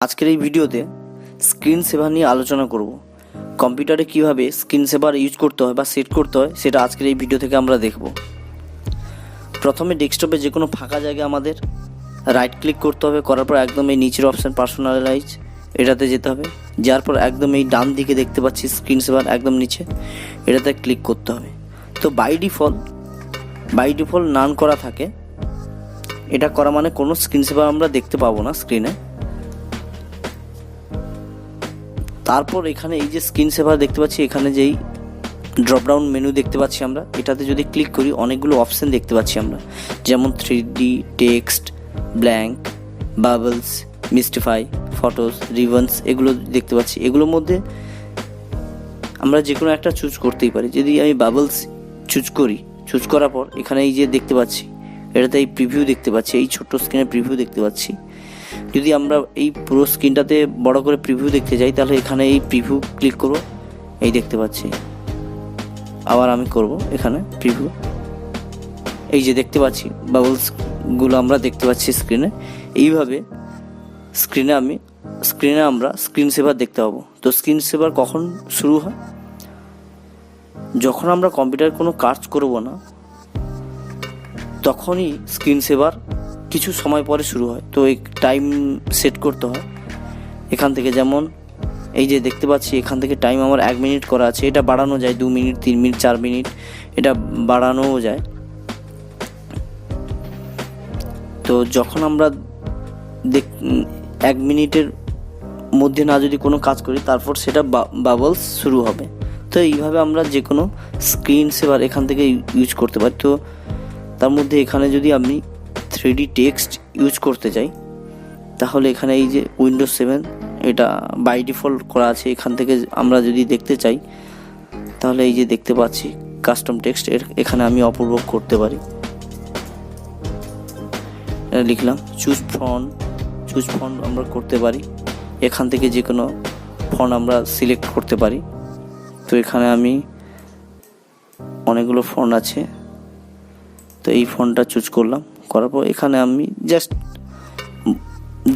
আজকের এই ভিডিওতে স্ক্রিন সেভার নিয়ে আলোচনা করব। কম্পিউটারে কিভাবে স্ক্রিন সেভার ইউজ করতে হয় বা সেট করতে হয় সেটা আজকের এই ভিডিও থেকে আমরা দেখব। প্রথমে ডেস্কটপে যে কোনো ফাঁকা জায়গায় আমাদের রাইট ক্লিক করতে হবে, করার পর একদম এই নিচের অপশান পার্সোনালাইজ এটাতে যেতে হবে। যার পর একদম এই ডান দিকে দেখতে পাচ্ছি স্ক্রিন সেভার একদম নিচে, এটাতে ক্লিক করতে হবে। তো বাই ডিফল্ট নান করা থাকে। এটা করা মানে কোনো স্ক্রিন সেভার আমরা দেখতে পাবো না স্ক্রিনে। তারপর এখানে এই যে স্ক্রিন সেভার দেখতে পাচ্ছি, এখানে যেই ড্রপডাউন মেনু দেখতে পাচ্ছি আমরা, এটাতে যদি ক্লিক করি অনেকগুলো অপশান দেখতে পাচ্ছি আমরা, যেমন 3D, text, blank, bubbles, mystify, photos, ribbons, এগুলো দেখতে পাচ্ছি। এগুলোর মধ্যে আমরা যে কোনো একটা চুজ করতেই পারি। যদি আমি বাবলস চুজ করার পর এখানে এই যে দেখতে পাচ্ছি, এটাতে এই প্রিভিউ দেখতে পাচ্ছি, এই ছোট্ট স্ক্রিনে প্রিভিউ দেখতে পাচ্ছি। যদি আমরা এই পুরো স্ক্রিনটাতে বড় করে প্রিভিউ দেখতে যাই, তাহলে এখানে এই প্রিভিউ ক্লিক করব, এই দেখতে পাচ্ছি। আবার আমি করব এখানে প্রিভিউ, এই যে দেখতে পাচ্ছি বাবলসগুলো আমরা দেখতে পাচ্ছি স্ক্রিনে। এইভাবে স্ক্রিনে আমরা স্ক্রিন সেভার দেখতে পাবো। তো স্ক্রিন সেভার কখন শুরু হয়? যখন আমরা কম্পিউটারে কোনো কাজ করব না, তখনই স্ক্রিন সেভার কিছু সময় পরে শুরু হয়। তো এই টাইম সেট করতে হয় এখান থেকে। যেমন এই যে দেখতে পাচ্ছি এখান থেকে টাইম আমার 1 মিনিট করা আছে, এটা বাড়ানো যায় 2 মিনিট, 3 মিনিট, 4 মিনিট, এটা বাড়ানোও যায়। তো যখন আমরা 1 মিনিটের মধ্যে না যদি কোনো কাজ করি, তারপর সেটা বাবলস শুরু হবে। তো এইভাবে আমরা যে কোনো স্ক্রিন সেভার এখান থেকে ইউজ করতে পারি। তো তার মধ্যে এখানে যদি আমি 3D টেক্সট ইউজ করতে চাই, তাহলে এখানে এই যে উইন্ডোজ 7 এটা বাই ডিফল্ট করা আছে। এখান থেকে আমরা যদি দেখতে চাই, তাহলে এই যে দেখতে পাচ্ছি কাস্টম টেক্সট, এখানে আমি অপূর্ব করতে পারি। লিখলাম চুজ ফন্ট আমরা করতে পারি। এখান থেকে যে কোনো ফন্ট আমরা সিলেক্ট করতে পারি। তো এখানে আমি অনেকগুলো ফন্ট আছে, তো এই ফন্টটা চুজ করলাম। করার পর এখানে আমি জাস্ট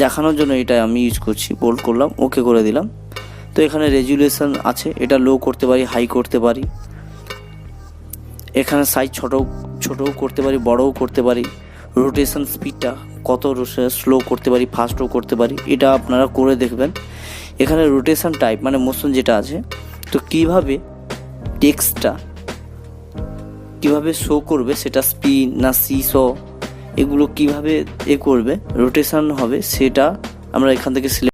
দেখানোর জন্য এটা আমি ইউজ করছি, বোল্ড করলাম, ওকে করে দিলাম। তো এখানে রেজুলেশন আছে, এটা লো করতে পারি, হাই করতে পারি। এখানে সাইজ ছোটও করতে পারি, বড়ও করতে পারি। রোটেশন স্পিডটা কত স্লো করতে পারি, ফাস্টও করতে পারি, এটা আপনারা করে দেখবেন। এখানে রোটেশন টাইপ মানে মোশন যেটা আছে, তো কিভাবে টেক্সটটা কিভাবে শো করবে, সেটা স্পিন না সিসো, এগুলো কিভাবে করবে রোটেশন হবে, সেটা আমরা এখান থেকে সিলেক্ট